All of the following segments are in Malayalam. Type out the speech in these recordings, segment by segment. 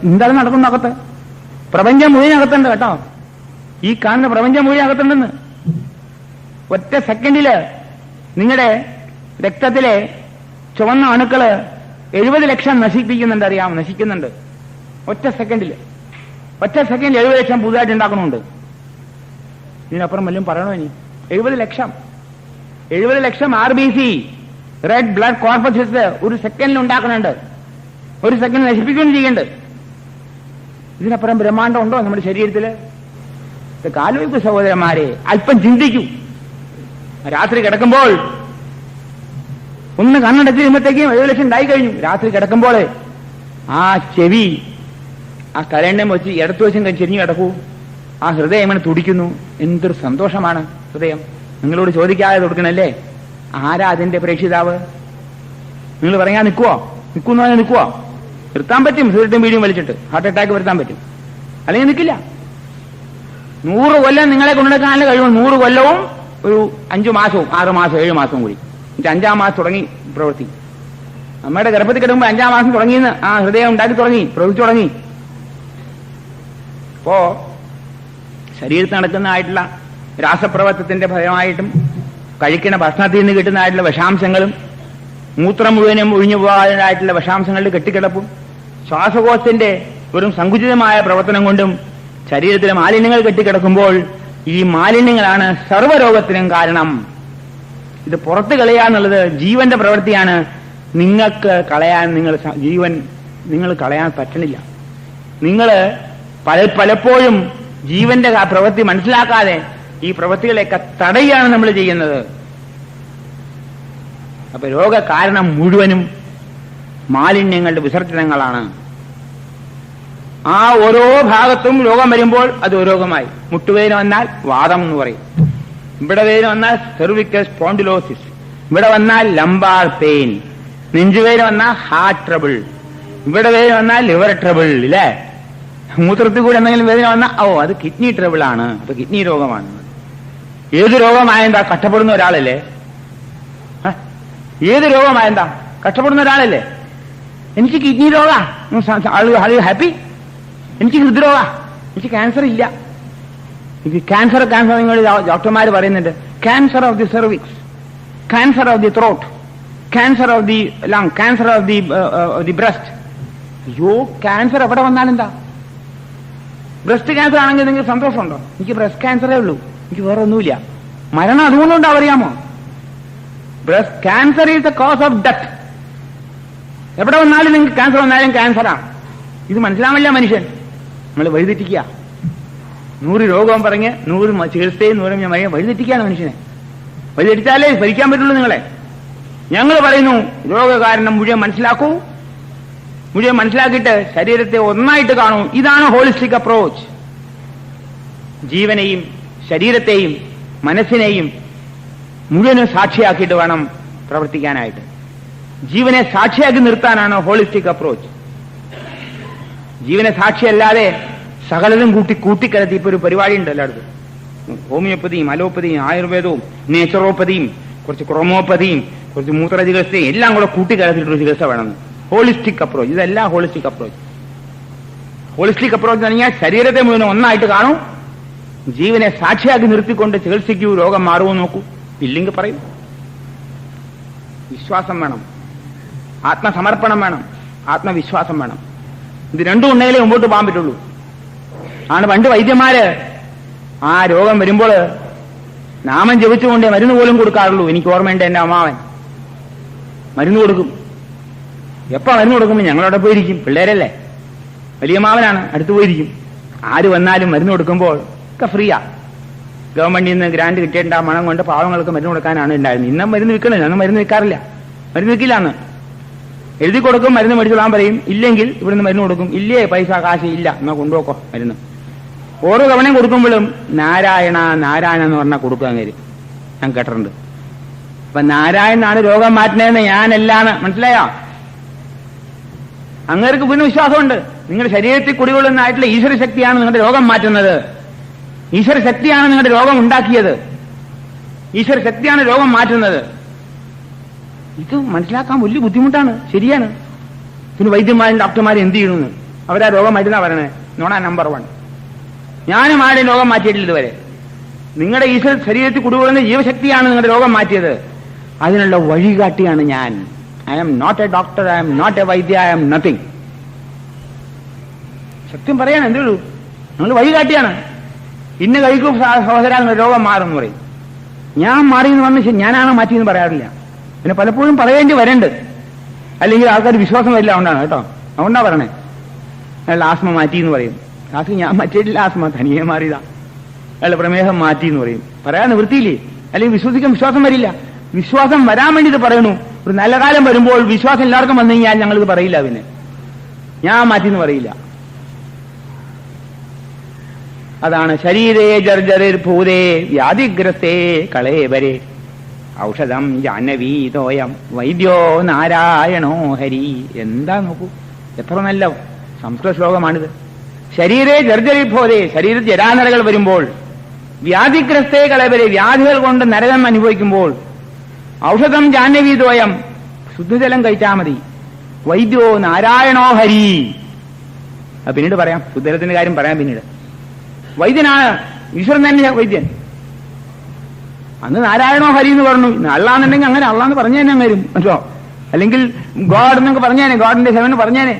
എന്താണ് നടക്കുന്നകത്ത്? പ്രപഞ്ചം മുഴുവൻ അകത്തുണ്ട് കേട്ടോ. ഈ കാണുന്ന പ്രപഞ്ചം മുഴുവൻ അകത്തുണ്ടെന്ന്. ഒറ്റ സെക്കൻഡില് നിങ്ങളുടെ രക്തത്തിലെ ചുവന്ന അണുക്കള് 70 ലക്ഷം നശിപ്പിക്കുന്നുണ്ട്, അറിയാം, നശിക്കുന്നുണ്ട്. ഒറ്റ സെക്കൻഡിൽ 70 ലക്ഷം പുതുതായിട്ട് ഉണ്ടാക്കണമുണ്ട്. ഇതിനപ്പുറം വല്ലതും പറയണോ ഇനി? 70 ലക്ഷം RBC, റെഡ് ബ്ലഡ് കോർപ്പസസ് ഒരു സെക്കൻഡിൽ ഉണ്ടാക്കുന്നുണ്ട്. ഒരു സെക്കൻഡ് നശിപ്പിക്കുകയും ചെയ്യുന്നുണ്ട്. ഇതിനപ്പുറം ബ്രഹ്മാണ്ടം ഉണ്ടോ നമ്മുടെ ശരീരത്തില്? കാലോചിക്കൂ സഹോദരന്മാരെ, അല്പം ചിന്തിക്കൂ. രാത്രി കിടക്കുമ്പോൾ ഒന്ന് കണ്ണടച്ച് കഴിയുമ്പോഴത്തേക്കും 70 ലക്ഷം ഉണ്ടായി കഴിഞ്ഞു. രാത്രി കിടക്കുമ്പോൾ ആ ചെവി ആ തലേണ്ണ വെച്ച് ഇടത്തു വശം ചെരിഞ്ഞു കിടക്കൂ. ആ ഹൃദയം ഇങ്ങനെ തുടിക്കുന്നു. എന്തൊരു സന്തോഷമാണ് ഹൃദയം. നിങ്ങളോട് ചോദിക്കാതെ കൊടുക്കണല്ലേ, ആരാ അതിന്റെ പ്രേക്ഷിതാവ്? നിങ്ങൾ പറയാൻ നിൽക്കുവോ? നിൽക്കുന്നു പറഞ്ഞാൽ നിൽക്കുവോ? നിർത്താൻ പറ്റും. സിഗരറ്റും ബീഡിയും വലിച്ചിട്ട് ഹാർട്ട് അറ്റാക്ക് വരുത്താൻ പറ്റും, അല്ലെങ്കിൽ നിൽക്കില്ല. 100 കൊല്ലം നിങ്ങളെ കൊണ്ടുനടക്കാനുള്ള കഴിവ്. 100 കൊല്ലവും ഒരു 5 മാസവും 6 മാസവും 7 മാസവും കൂടി. 5-ാം മാസം തുടങ്ങി പ്രവൃത്തി. നമ്മുടെ ഗർഭത്തിൽ കിടക്കുമ്പോൾ 5-ാം മാസം തുടങ്ങിയെന്ന് ആ ഹൃദയം ഉണ്ടാക്കി തുടങ്ങി, പ്രവൃത്തി തുടങ്ങി. അപ്പോ ശരീരത്തിൽ നടക്കുന്നതായിട്ടുള്ള രാസപ്രവർത്തനത്തിന്റെ ഫലമായിട്ടും കഴിക്കുന്ന ഭക്ഷണത്തിൽ നിന്ന് കിട്ടുന്നതായിട്ടുള്ള വിഷാംശങ്ങളും മൂത്രം മുഴുവനും ഒഴിഞ്ഞു പോകാനായിട്ടുള്ള വിഷാംശങ്ങളുടെ കെട്ടിക്കിടപ്പും ശ്വാസകോശത്തിന്റെ വെറും സങ്കുചിതമായ പ്രവർത്തനം കൊണ്ടും ശരീരത്തിലെ മാലിന്യങ്ങൾ കെട്ടിക്കിടക്കുമ്പോൾ ഈ മാലിന്യങ്ങളാണ് സർവ്വരോഗത്തിനും കാരണം. ഇത് പുറത്ത് കളയാന്നുള്ളത് ജീവന്റെ പ്രവൃത്തിയാണ്. നിങ്ങൾക്ക് കളയാൻ നിങ്ങൾ കളയാൻ പറ്റണില്ല. നിങ്ങൾ പലപ്പോഴും ജീവന്റെ ആ പ്രവൃത്തി മനസ്സിലാക്കാതെ ഈ പ്രവൃത്തികളെയൊക്കെ തടയുകയാണ് നമ്മൾ ചെയ്യുന്നത്. അപ്പൊ രോഗകാരണം മുഴുവനും മാലിന്യങ്ങളുടെ വിസർജനങ്ങളാണ്. ആ ഓരോ ഭാഗത്തും രോഗം വരുമ്പോൾ അത് രോഗമായി. മുട്ടുവേദന വന്നാൽ വാദം എന്ന് പറയും. ഇവിടെ വേദന വന്നാൽ സെർവിക്കൽ സ്പോണ്ടിലോസിസ്. ഇവിടെ വന്നാൽ ലംബാർ പെയിൻ. നെഞ്ചുവേദന വന്നാൽ ഹാർട്ട് ട്രബിൾ. ഇവിടെ വേദന വന്നാൽ ലിവർ ട്രബിൾ. ഇല്ലേ? മൂത്രത്തിൽ കൂടെ എന്തെങ്കിലും വേദന വന്നാൽ അത് കിഡ്നി ട്രബിൾ ആണ്. അപ്പൊ കിഡ്നി രോഗമാണ്. ഏത് രോഗമായെന്താ? കഷ്ടപ്പെടുന്ന ഒരാളല്ലേ? ഏത് രോഗമായെന്താ? കഷ്ടപ്പെടുന്ന ഒരാളല്ലേ? എനിക്ക് കിഡ്നി രോഗ, ഹാപ്പി. എനിക്ക് ഹൃദ്രോഗ, എനിക്ക് ക്യാൻസർ ഇല്ല. ക്യാൻസർ നിങ്ങൾ ഡോക്ടർമാർ പറയുന്നുണ്ട്. Cancer of the cervix, cancer of the throat, cancer of the lung, cancer of the breast. അയ്യോ, ക്യാൻസർ എവിടെ വന്നാലെന്താ? ബ്രസ്റ്റ് ക്യാൻസർ ആണെങ്കിൽ നിങ്ങൾക്ക് സന്തോഷമുണ്ടോ? എനിക്ക് ബ്രസ്റ്റ് ക്യാൻസറേ ഉള്ളൂ, എനിക്ക് വേറെ ഒന്നുമില്ല. മരണം അതുകൊണ്ടുണ്ടോ അറിയാമോ? Breast cancer is the cause of death. എവിടെ വന്നാലും നിങ്ങൾക്ക് ക്യാൻസർ വന്നാലും ക്യാൻസറാണ്. ഇത് മനസ്സിലാവില്ല മനുഷ്യൻ. നമ്മൾ വഴിതെറ്റിക്കുക. 100 രോഗവും പറഞ്ഞ് 100 ചികിത്സയും 100 വഴിതെറ്റിക്കുകയാണ് മനുഷ്യനെ. വഴിതെറ്റിച്ചാലേ ഭരിക്കാൻ പറ്റുള്ളൂ നിങ്ങളെ. ഞങ്ങൾ പറയുന്നു രോഗകാരണം മുഴുവൻ മനസ്സിലാക്കൂ. മുഴുവൻ മനസ്സിലാക്കിയിട്ട് ശരീരത്തെ ഒന്നായിട്ട് കാണൂ. ഇതാണ് ഹോളിസ്റ്റിക് അപ്രോച്ച്. ജീവനെയും ശരീരത്തെയും മനസ്സിനെയും മുഴുവനും സാക്ഷിയാക്കിയിട്ട് വേണം പ്രവർത്തിക്കാനായിട്ട്. ജീവനെ സാക്ഷിയാക്കി നിർത്താനാണ് ഹോളിസ്റ്റിക് അപ്രോച്ച്. ജീവനെ സാക്ഷിയല്ലാതെ സകലതും കൂട്ടിക്കലത്തി ഇപ്പൊ ഒരു പരിപാടി ഉണ്ട് എല്ലായിടത്തും. ഹോമിയോപ്പതിയും അലോപ്പതിയും ആയുർവേദവും നേച്ചുറോപ്പതിയും കുറച്ച് ക്രോമോപ്പതിയും കുറച്ച് മൂത്ര ചികിത്സയും എല്ലാം കൂടെ കൂട്ടിക്കലത്തിയിട്ടൊരു ചികിത്സ വേണമെന്ന്. Holistic approach. ഇതെല്ലാം ഹോളിസ്റ്റിക് അപ്രോച്ച്. ഹോളിസ്റ്റിക് അപ്രോച്ച് എന്ന് പറഞ്ഞാൽ ശരീരത്തെ മുഴുവൻ ഒന്നായിട്ട് കാണൂ. ജീവനെ സാക്ഷിയാക്കി നിർത്തിക്കൊണ്ട് ചികിത്സിക്കൂ. രോഗം മാറുമോ നോക്കൂ. ഇല്ലെങ്കിൽ പറയും. വിശ്വാസം വേണം, ആത്മസമർപ്പണം വേണം, ആത്മവിശ്വാസം വേണം. ഇത് രണ്ടും ഉണ്ടെങ്കിലേ മുമ്പോട്ട് പോകാൻ പറ്റുള്ളൂ. ആണ് പണ്ട് വൈദ്യന്മാര് ആ രോഗം വരുമ്പോൾ നാമം ജപിച്ചുകൊണ്ടേ മരുന്ന് പോലും കൊടുക്കാറുള്ളൂ. എനിക്ക് ഓർമ്മയുണ്ട്, എന്റെ അമ്മാവൻ മരുന്ന് കൊടുക്കും. എപ്പോ മരുന്ന് കൊടുക്കുമ്പോൾ ഞങ്ങളവിടെ പോയിരിക്കും. പിള്ളേരല്ലേ, വലിയ മാവനാണ്, അടുത്ത് പോയിരിക്കും. ആര് വന്നാലും മരുന്ന് കൊടുക്കുമ്പോൾ ഒക്കെ ഫ്രീയാ. ഗവൺമെന്റിൽ നിന്ന് ഗ്രാന്റ് കിട്ടിയിട്ട് ആ മണം കൊണ്ട് പാവങ്ങൾക്ക് മരുന്ന് കൊടുക്കാനാണ് ഉണ്ടായിരുന്നത്. ഇന്നും മരുന്ന് വിൽക്കണില്ല, അന്ന് മരുന്ന് വിൽക്കാറില്ല. മരുന്ന് വിൽക്കില്ല. അന്ന് എഴുതി കൊടുക്കും, മരുന്ന് മേടിച്ചോളാൻ പറയും. ഇല്ലെങ്കിൽ ഇവിടുന്ന് മരുന്ന് കൊടുക്കും. ഇല്ലേ പൈസ കാശ് ഇല്ല, എന്നാ കൊണ്ടുപോക്കോ മരുന്ന്. ഓരോ തവണയും കൊടുക്കുമ്പോഴും നാരായണ നാരായണ എന്ന് പറഞ്ഞാൽ കൊടുക്കുക അങ്ങേര്. ഞാൻ കേട്ടിട്ടുണ്ട്. അപ്പൊ നാരായണനാണ് രോഗം മാറ്റുന്നതെന്ന് ഞാനല്ലാന്ന് മനസ്സിലായോ? അങ്ങേർക്ക് പിന്നെ വിശ്വാസമുണ്ട്. നിങ്ങളുടെ ശരീരത്തിൽ കുടികൊള്ളുന്നതായിട്ടുള്ള ഈശ്വരശക്തിയാണ് നിങ്ങളുടെ രോഗം മാറ്റുന്നത്. ഈശ്വരശക്തിയാണ് നിങ്ങളുടെ രോഗം ഉണ്ടാക്കിയത്. ഈശ്വരശക്തിയാണ് രോഗം മാറ്റുന്നത്. ഇത് മനസ്സിലാക്കാൻ വലിയ ബുദ്ധിമുട്ടാണ്. ശരിയാണ്. പിന്നെ വൈദ്യന്മാരും ഡോക്ടർമാരും എന്ത് ചെയ്യണമെന്ന് അവരാ രോഗം മാറ്റുന്ന പറയണേ. നോണ നമ്പർ 1. ഞാനും ആരുടെയും രോഗം മാറ്റിയിട്ടില്ല ഇതുവരെ. നിങ്ങളുടെ ഈശ്വര ശരീരത്തിൽ കുടികൊള്ളുന്ന ജീവശക്തിയാണ് നിങ്ങളുടെ രോഗം മാറ്റിയത്. അതിനുള്ള വഴികാട്ടിയാണ് ഞാൻ. I am not a doctor, I am not a വൈദ്യ, ഐ ആം നത്തിങ്. സത്യം പറയാണ്, എന്തേ ഉള്ളൂ, നിങ്ങൾ വഴികാട്ടിയാണ്. ഇന്ന് കഴിക്കും സഹോദര രോഗം മാറുമെന്ന് പറയും. ഞാൻ മാറിയെന്ന് പറഞ്ഞ് ഞാനാണോ മാറ്റിയെന്ന് പറയാറില്ല. പിന്നെ പലപ്പോഴും പറയേണ്ടി വരണ്ട്, അല്ലെങ്കിൽ ആൾക്കാർ വിശ്വാസം വരില്ല. അതുകൊണ്ടാണ് കേട്ടോ, അതുകൊണ്ടാ പറയണേ. അയാൾ ആസ്മ മാറ്റിയെന്ന് പറയും. ആസ്മ ഞാൻ മാറ്റിയിട്ടില്ല, ആസ്മ തനിയെ മാറിയതാ. അയാളുടെ പ്രമേഹം മാറ്റിയെന്ന് പറയും. പറയാൻ നിവൃത്തിയില്ലേ, അല്ലെങ്കിൽ വിശ്വസിക്കാൻ വിശ്വാസം വരില്ല. വിശ്വാസം വരാൻ വേണ്ടിയിട്ട് പറയണു. ഒരു നല്ല കാലം വരുമ്പോൾ വിശ്വാസം എല്ലാവർക്കും വന്നു കഴിഞ്ഞാൽ ഞങ്ങളിത് പറയില്ല. പിന്നെ ഞാൻ മാറ്റിയെന്ന് പറയില്ല. അതാണ് ശരീരേ ജർജരിർ ഭൂതേ വ്യാധിഗ്രസ്തേ കളേവരേ ഔഷധം ജാഹ്നവീതോയം വൈദ്യോ നാരായണോ ഹരി. എന്താ നോക്കൂ, എത്ര നല്ല സംസ്കൃത ശ്ലോകമാണിത്. ശരീരേ ജർജരിർ ഭൂതേ, ശരീരത്തിൽ ജരാനരകൾ വരുമ്പോൾ, വ്യാധിഗ്രസ്തേ കളേവരേ, വ്യാധികൾ കൊണ്ട് നരകം അനുഭവിക്കുമ്പോൾ, ഔഷധം ജാഹ്നവീതോയം, ശുദ്ധജലം കഴിച്ചാൽ മതി, വൈദ്യോ നാരായണോ ഹരി. പിന്നീട് പറയാം, ശുദ്ധജലത്തിന്റെ കാര്യം പറയാം പിന്നീട്. വൈദ്യനാണ്, ഈശ്വരൻ തന്നെ വൈദ്യൻ. അന്ന് നാരായണോ ഹരി എന്ന് പറഞ്ഞു. അള്ളാന്നുണ്ടെങ്കിൽ അങ്ങനെ അള്ളാന്ന് പറഞ്ഞു തന്നെ വരും കേട്ടോ. അല്ലെങ്കിൽ ഗോഡ് എന്നൊക്കെ പറഞ്ഞേനെ, ഗോഡിന്റെ ഹെവൻ പറഞ്ഞേനെ.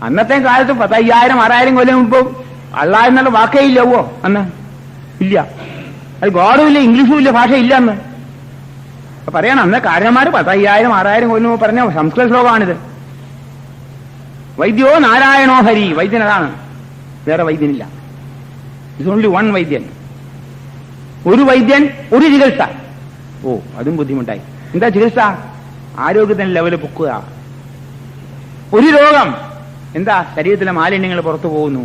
അന്നത്തെ കാലത്ത് 5000 6000 കൊല്ലം മുമ്പ് അള്ളാ എന്നുള്ള വാക്കേ ഇല്ലവോ അന്ന്? ഇല്ല. അത് ഗോഡും ഇല്ല, ഇംഗ്ലീഷും ഇല്ല, ഭാഷ ഇല്ല അന്ന്. പറയണം, അന്ന് കാരണന്മാര് 5000 6000 കൊല്ലം പറഞ്ഞ സംസ്കൃത ശ്ലോകമാണിത്. വൈദ്യോ നാരായണോ ഹരി, വൈദ്യൻ അതാണ്, വേറെ വൈദ്യനില്ല. ഇറ്റ്സ് ഓൺലി വൺ വൈദ്യൻ. ഒരു വൈദ്യൻ, ഒരു ചികിത്സ. ഓ, അതും ബുദ്ധിമുട്ടായി. എന്താ ചികിത്സ? ആരോഗ്യത്തിന് ലെവല് പൊക്കുക. ഒരു രോഗം എന്താ? ശരീരത്തിലെ മാലിന്യങ്ങൾ പുറത്തു പോകുന്നു.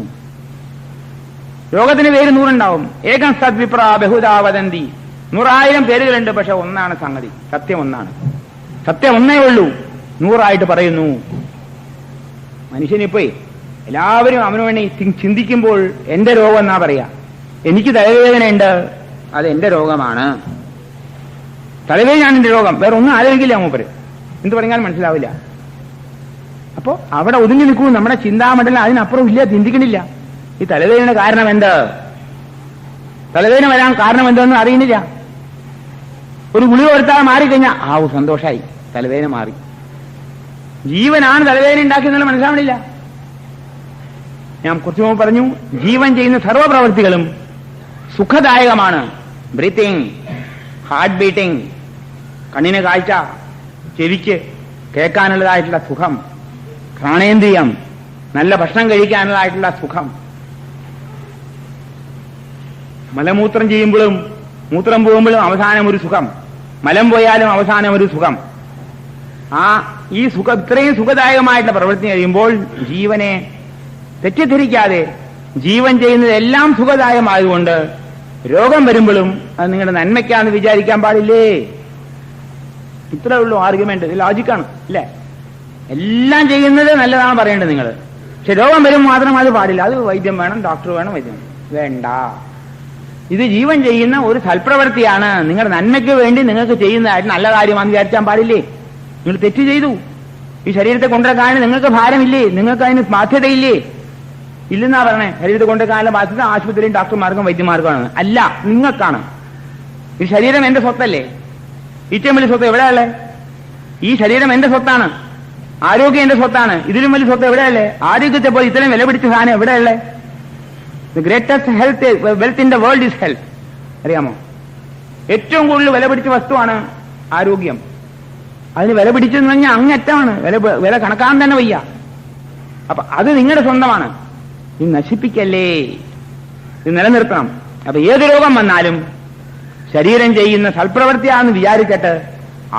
രോഗത്തിന് പേര് 100 ഉണ്ടാവും. ഏകം സദ്വിപ്ര ബഹുദാ വദന്തി. 100,000 പേരുകളുണ്ട്, പക്ഷെ ഒന്നാണ് സംഗതി. സത്യം ഒന്നാണ്. സത്യം ഒന്നേ ഉള്ളൂ, 100 പറയുന്നു. മനുഷ്യനിപ്പോ എല്ലാവരും അവന് വേണ്ടി ചിന്തിക്കുമ്പോൾ എന്റെ രോഗം എന്നാ പറയാ. എനിക്ക് തലവേദനയുണ്ട്, അത് എന്റെ രോഗമാണ്. തലവേദനയാണ് എന്റെ രോഗം, വേറെ ഒന്നും ആലോചിക്കില്ല മൂപ്പര്. എന്ത് പറഞ്ഞാലും മനസ്സിലാവില്ല. അപ്പോ അവിടെ ഒതുങ്ങി നിൽക്കൂ. നമ്മുടെ ചിന്താമണ്ഡലം അതിനപ്പുറം ഇല്ല, ചിന്തിക്കണില്ല. ഈ തലവേദനയുടെ കാരണം എന്ത്? തലവേദന വരാൻ കാരണം എന്തെന്ന് അറിയുന്നില്ല. ഒരു ഗുളിക കൊടുത്താൽ മാറിക്കഴിഞ്ഞാൽ സന്തോഷമായി, തലവേദന മാറി. ജീവനാണ് തലവേദന ഉണ്ടാക്കിയെന്നുള്ള മനസ്സിലാവണില്ല. ഞാൻ കുറച്ചു മുമ്പ് പറഞ്ഞു, ജീവൻ ചെയ്യുന്ന സർവ്വപ്രവൃത്തികളും സുഖദായകമാണ്. ബ്രീത്തിങ്, ഹാർട്ട് ബീറ്റിംഗ്, കണ്ണിന് കാഴ്ച, ചെവിക്ക് കേൾക്കാനുള്ളതായിട്ടുള്ള സുഖം, ഘ്രാണേന്ദ്രിയം, നല്ല ഭക്ഷണം കഴിക്കാനുള്ളതായിട്ടുള്ള സുഖം, മലമൂത്രം ചെയ്യുമ്പോഴും മൂത്രം പോകുമ്പോഴും അവസാനം ഒരു സുഖം, മലം പോയാലും അവസാനം ഒരു സുഖം. ഈ സുഖം, ഇത്രയും സുഖദായകമായിട്ടുള്ള പ്രവൃത്തി കഴിയുമ്പോൾ ജീവനെ തെറ്റിദ്ധരിക്കാതെ ജീവൻ ചെയ്യുന്നതെല്ലാം സുഖദായകമായതുകൊണ്ട് രോഗം വരുമ്പോഴും അത് നിങ്ങളുടെ നന്മയ്ക്കാന്ന് വിചാരിക്കാൻ പാടില്ലേ? ഇത്രേ ഉള്ളൂ ആർഗ്യുമെന്റ്. ഇത് ലോജിക്കാണ് അല്ലേ? എല്ലാം ചെയ്യുന്നത് നല്ലതാണ് പറയേണ്ടത് നിങ്ങൾ. പക്ഷെ രോഗം വരും മാത്രം അത് പാടില്ല. അത് വൈദ്യം വേണം, ഡോക്ടർ വേണം, വൈദ്യം വേണ്ട. ഇത് ജീവൻ ചെയ്യുന്ന ഒരു സൽപ്രവൃത്തിയാണ്. നിങ്ങളുടെ നന്മയ്ക്ക് വേണ്ടി നിങ്ങൾക്ക് ചെയ്യുന്നതായിട്ട് നല്ല കാര്യമാണെന്ന് വിചാരിച്ചാൻ പാടില്ലേ? നിങ്ങൾ തെറ്റ് ചെയ്തു. ഈ ശരീരത്തെ കൊണ്ടുവരാൻ നിങ്ങൾക്ക് ഭാരമില്ലേ? നിങ്ങൾക്ക് അതിന് ബാധ്യതയില്ലേ? ഇല്ലെന്നാ പറഞ്ഞേ. ശരീരത്തെ കൊണ്ടുവരാനുള്ള ബാധ്യത ആശുപത്രിയും ഡോക്ടർമാർക്കും വൈദ്യന്മാർക്കുമാണ്. അല്ല, നിങ്ങൾക്കാണ്. ഈ ശരീരം എന്റെ സ്വത്തല്ലേ? ഏറ്റവും വലിയ സ്വത്ത് എവിടെയല്ലേ? ഈ ശരീരം എന്റെ സ്വത്താണ്. ആരോഗ്യം എന്റെ സ്വത്താണ്. ഇതിലും വലിയ സ്വത്ത് എവിടെയല്ലേ? ആരോഗ്യത്തെ പോലെ ഇത്രയും വില പിടിച്ച സാധനം എവിടെയല്ലേ? The greatest health wealth in the world is health. അറിയാമോ? ഏറ്റവും കൂടുതൽ വില പിടിച്ച വസ്തുവാണ് ആരോഗ്യം. അതിന് വില പിടിച്ചെന്ന് പറഞ്ഞാൽ അങ്ങറ്റമാണ്. വില കണക്കാൻ തന്നെ വയ്യ. അപ്പൊ അത് നിങ്ങളുടെ സ്വന്തമാണ്. ഇത് നശിപ്പിക്കല്ലേ, ഇത് നിലനിർത്തണം. അപ്പൊ ഏത് രോഗം വന്നാലും ശരീരം ചെയ്യുന്ന സൽപ്രവൃത്തിയാണെന്ന് വിചാരിച്ചിട്ട്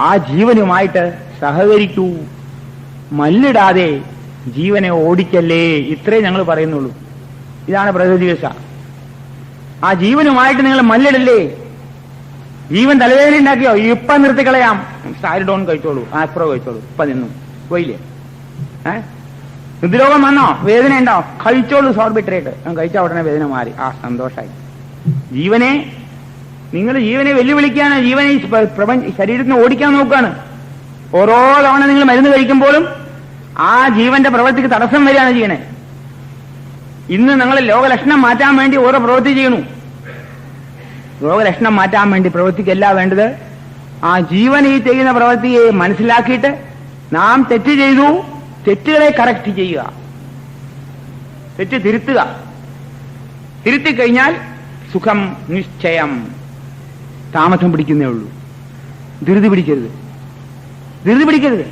ആ ജീവനുമായിട്ട് സഹകരിക്കൂ. മല്ലിടാതെ ജീവനെ ഓടിക്കല്ലേ. ഇത്രേ ഞങ്ങൾ പറയുന്നുള്ളൂ. ഇതാണ് പ്രകൃതിവശ. ആ ജീവനുമായിട്ട് നിങ്ങൾ മല്ലിടല്ലേ. ജീവൻ തലവേദന ഉണ്ടാക്കിയോ? ഇപ്പൊ നിർത്തിക്കളയാം. സാരിഡോൺ കഴിച്ചോളൂ, ആസ്പ്രോ കഴിച്ചോളൂ. ഇപ്പൊ നിന്നു പോയില്ലേ? ഹൃദ്രോഗം വന്നോ? വേദന ഉണ്ടോ? കഴിച്ചോളൂ സോർബിട്രേറ്റ്. കഴിച്ച ഉടനെ വേദന മാറി. സന്തോഷമായി. ജീവനെ നിങ്ങൾ ജീവനെ വെല്ലുവിളിക്കാണ്. ജീവനെ ശരീരത്തിന് ഓടിക്കാൻ നോക്കുകയാണ്. ഓരോ തവണ നിങ്ങൾ മരുന്ന് കഴിക്കുമ്പോഴും ആ ജീവന്റെ പ്രവൃത്തിക്ക് തടസ്സം വരികയാണ് ജീവനെ. ഇന്ന് നിങ്ങൾ ലോകലക്ഷണം മാറ്റാൻ വേണ്ടി ഓരോ പ്രവൃത്തി ചെയ്യണു. രോഗലക്ഷണം മാറ്റാൻ വേണ്ടി പ്രവൃത്തിക്കല്ല വേണ്ടത്, ആ ജീവൻ ഈ ചെയ്യുന്ന പ്രവൃത്തിയെ മനസ്സിലാക്കിയിട്ട് നാം തെറ്റ് ചെയ്തു, തെറ്റുകളെ കറക്റ്റ് ചെയ്യുക, തെറ്റ് തിരുത്തുക. തിരുത്തിക്കഴിഞ്ഞാൽ സുഖം നിശ്ചയം. താമസം പിടിക്കുന്നേ ഉള്ളൂ. ധൃതി പിടിക്കരുത്, ധൃതി പിടിക്കരുത്.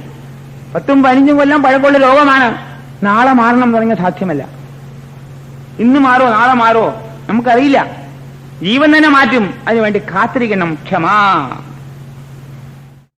10ഉം 15ഉം കൊല്ലം പഴക്കമുള്ള രോഗമാണ്. നാളെ മാറണം തുടങ്ങിയ സാധ്യമല്ല. ഇന്ന് മാറോ നാളെ മാറോ നമുക്കറിയില്ല. ജീവൻ തന്നെ മാറ്റും. അതിനുവേണ്ടി കാത്തിരിക്കണം. ക്ഷമ.